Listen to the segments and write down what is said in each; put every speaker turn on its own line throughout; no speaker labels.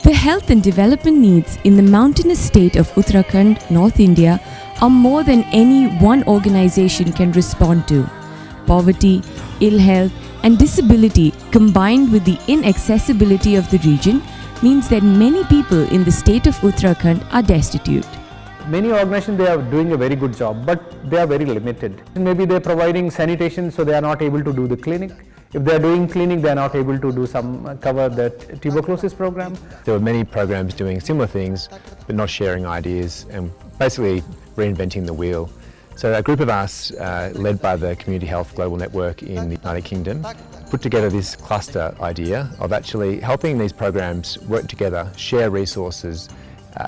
The health and development needs in the mountainous state of Uttarakhand, North India, are more than any one organization can respond to. Poverty, ill health, and disability combined with the inaccessibility of the region means that many people in the state of Uttarakhand are destitute.
Many organizations, they are doing a very good job, but they are very limited. Maybe they are providing sanitation, so they are not able to do the clinic. If they are doing clinic, they are not able to do cover the tuberculosis program.
There were many programs doing similar things, but not sharing ideas and basically reinventing the wheel. So a group of us, led by the Community Health Global Network in the United Kingdom, put together this cluster idea of actually helping these programs work together, share resources,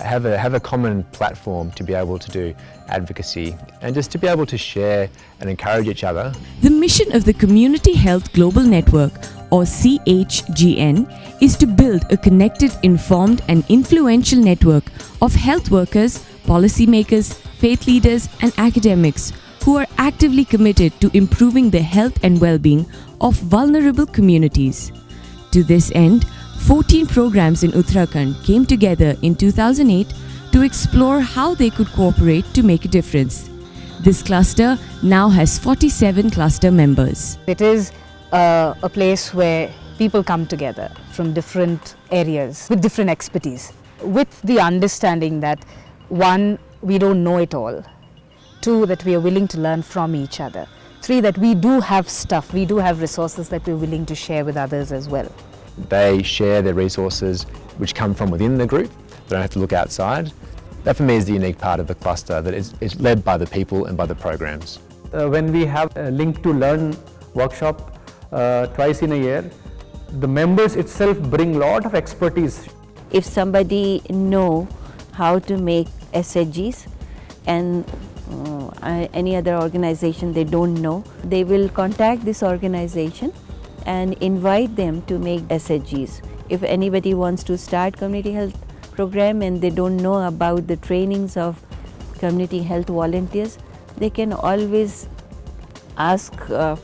have a common platform to be able to do advocacy and just to be able to share and encourage each other.
The mission of the Community Health Global Network, or CHGN, is to build a connected, informed and influential network of health workers, policymakers, faith leaders and academics who are actively committed to improving the health and well-being of vulnerable communities. To this end, 14 programs in Uttarakhand came together in 2008 to explore how they could cooperate to make a difference. This cluster now has 47 cluster members.
It is a place where people come together from different areas with different expertise, with the understanding that one, we don't know it all. Two, that we are willing to learn from each other. Three, that we do have stuff, we do have resources that we're willing to share with others as well.
They share their resources which come from within the group. They don't have to look outside. That for me is the unique part of the cluster, that it's led by the people and by the programs.
When we have a Link to Learn workshop twice in a year, the members itself bring a lot of expertise.
If somebody know how to make SHGs and any other organization they don't know, they will contact this organization and invite them to make SHGs. If anybody wants to start community health program and they don't know about the trainings of community health volunteers, they can always ask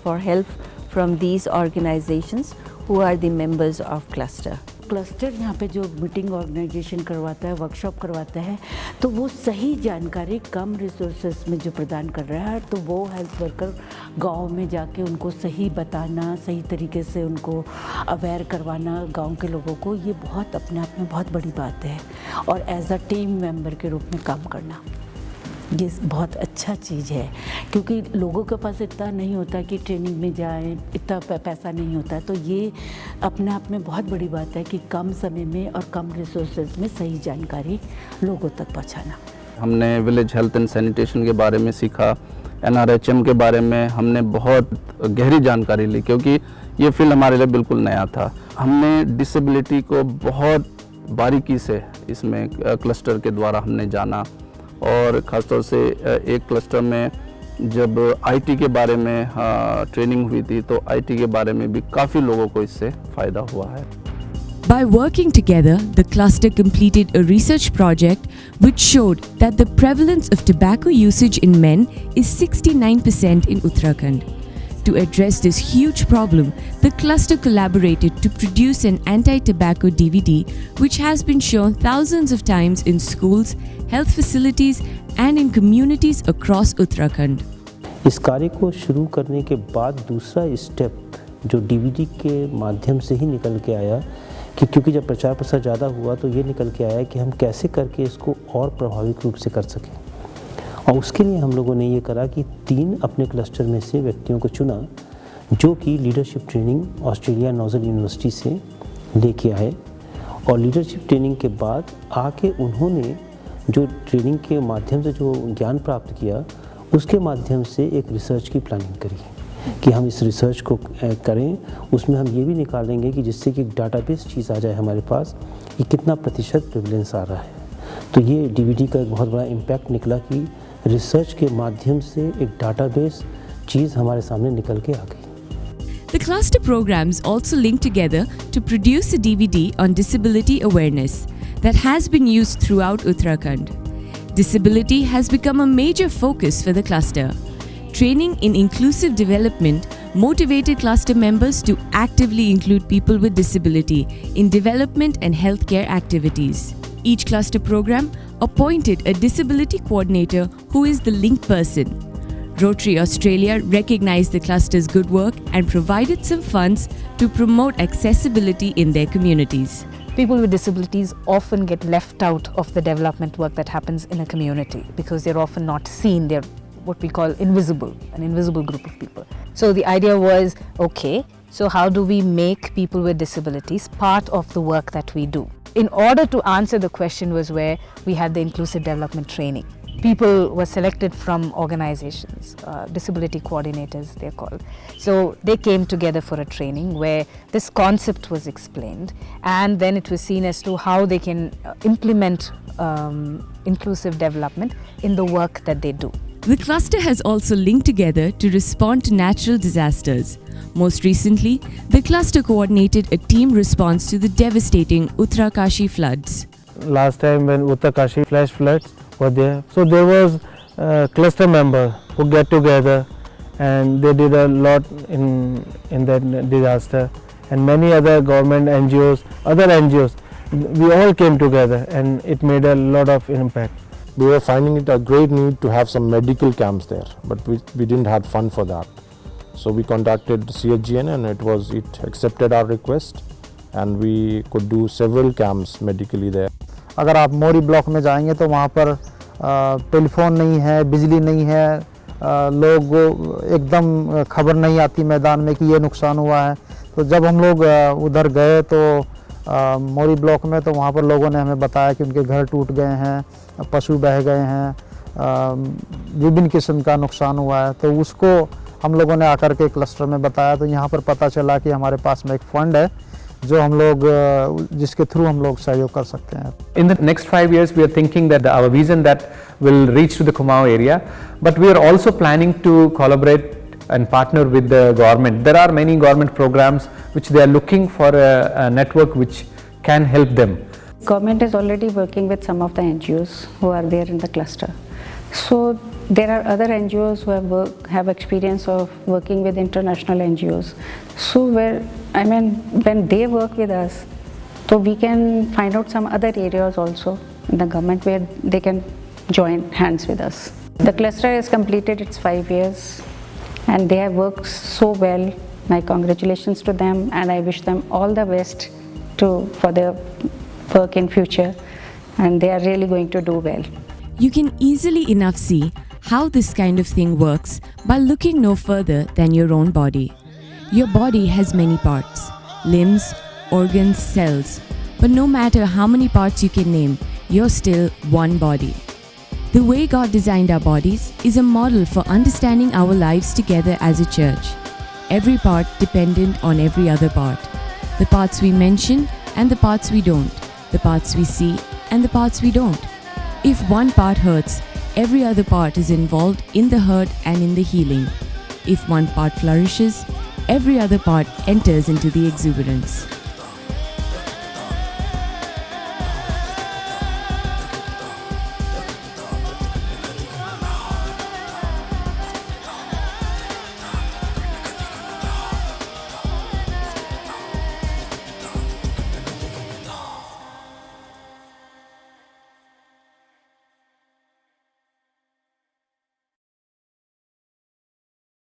for help from these organizations who are the members of cluster.
Cluster यहाँ पे जो meeting organisation करवाता है, workshop करवाता है, तो वो सही जानकारी कम रिसोर्सेज में जो प्रदान कर रहा है, तो वो हेल्थ वर्कर गांव में जाके उनको सही बताना, सही तरीके से उनको अवेयर करवाना गांव के लोगों को, ये बहुत अपने आप में बहुत बड़ी बात है। और एज अ टीम मेंबर के रूप में काम करना, ये बहुत अच्छा चीज़ है, क्योंकि लोगों के पास इतना नहीं होता कि ट्रेनिंग में जाएं, इतना पैसा नहीं होता है, तो ये अपने आप में बहुत बड़ी बात है कि कम समय में और कम रिसोर्सेज में सही जानकारी लोगों तक पहुंचाना।
हमने विलेज हेल्थ एंड सैनिटेशन के बारे में सीखा, NRHM के बारे में हमने बहुत गहरी जानकारी ली, क्योंकि ये फील्ड हमारे लिए बिल्कुल नया था। हमने डिसेबिलिटी को बहुत बारीकी से इसमें क्लस्टर के द्वारा हमने जाना, और ख़ासतौर से एक क्लस्टर में जब IT के बारे में ट्रेनिंग हुई थी, तो IT के बारे में भी काफ़ी लोगों को इससे फ़ायदा हुआ है।
By working together, the cluster completed a research project which showed that the prevalence of tobacco usage in men is 69% in Uttarakhand. To address this huge problem, the cluster collaborated to produce an anti-tobacco DVD which has been shown thousands of times in schools, health facilities and in communities across Uttarakhand.
इस कार्य को शुरू करने के बाद दूसरा step जो DVD के माध्यम से ही निकल के आया, कि क्योंकि जब प्रचार प्रसार ज़्यादा हुआ तो ये निकल के आया कि हम कैसे करके इसको और प्रभावी रूप से कर सकें। और उसके लिए हम लोगों ने ये करा कि 3 अपने क्लस्टर में से व्यक्तियों को चुना जो कि leadership training Australia nozzle university से लेके आए, और लीडरशिप ट्रेनिंग के बाद आके उन्होंने जो ट्रेनिंग के माध्यम से जो ज्ञान प्राप्त किया, उसके माध्यम से एक रिसर्च की प्लानिंग करी कि हम इस रिसर्च को करें। उसमें हम ये भी निकालेंगे कि जिससे कि एक डाटाबेस चीज़ आ जाए हमारे पास कि कितना प्रतिशत प्रेवलेंस आ रहा है। तो ये DVD का एक बहुत बड़ा इम्पैक्ट निकला कि रिसर्च के माध्यम से एक डाटाबेस चीज़ हमारे सामने निकल के आ गई।
The cluster programs also link together to produce a DVD on disability awareness that has been used throughout Uttarakhand. Disability has become a major focus for the cluster. Training in inclusive development motivated cluster members to actively include people with disability in development and healthcare activities. Each cluster program appointed a disability coordinator who is the link person. Rotary Australia recognized the cluster's good work and provided some funds to promote accessibility in their communities.
People with disabilities often get left out of the development work that happens in a community because they're often not seen. They're what we call invisible, an invisible group of people. So the idea was, okay, so how do we make people with disabilities part of the work that we do? In order to answer the question was where we had the inclusive development training. People were selected from organizations, disability coordinators they're called. So they came together for a training where this concept was explained, and then it was seen as to how they can implement inclusive development in the work that they do.
The cluster has also linked together to respond to natural disasters. Most recently, the cluster coordinated a team response to the devastating Uttarkashi floods.
Last time when Uttarkashi flash floods were there, so there was a cluster member who get together and they did a lot in that disaster, and many other government NGOs, other NGOs, we all came together and it made a lot of impact.
We were finding it a great need to have some medical camps there, but we didn't have fund for that. So we contacted CHGN and it accepted our request, and we could do several camps medically there.
अगर आप मोरी block में जाएंगे तो वहाँ पर telephone नहीं है, बिजली नहीं है, लोग एकदम खबर नहीं आती मैदान में कि ये नुकसान हुआ है। तो जब हम लोग उधर गए तो मोरी ब्लॉक में, तो वहाँ पर लोगों ने हमें बताया कि उनके घर टूट गए हैं, पशु बह गए हैं, विभिन्न किस्म का नुकसान हुआ है। तो उसको हम लोगों ने आकर के क्लस्टर में बताया, तो यहाँ पर पता चला कि हमारे पास में एक फंड है जो हम लोग जिसके थ्रू हम लोग सहयोग कर सकते हैं।
In the next 5 years, we are thinking that our vision that will reach to the Kumaon area, but we are also planning to collaborate and partner with the government. There are many government programs which they are looking for a network which can help them.
Government is already working with some of the NGOs who are there in the cluster. So there are other NGOs who have experience of working with international NGOs. So when they work with us, so we can find out some other areas also in the government where they can join hands with us. The cluster has completed its 5 years and they have worked so well. My congratulations to them, and I wish them all the best for their work in future, and they are really going to do well.
You can easily enough see how this kind of thing works by looking no further than your own body. Your body has many parts, limbs, organs, cells, but no matter how many parts you can name, you're still one body. The way God designed our bodies is a model for understanding our lives together as a church. Every part dependent on every other part. The parts we mention and the parts we don't. The parts we see and the parts we don't. If one part hurts, every other part is involved in the hurt and in the healing. If one part flourishes, every other part enters into the exuberance.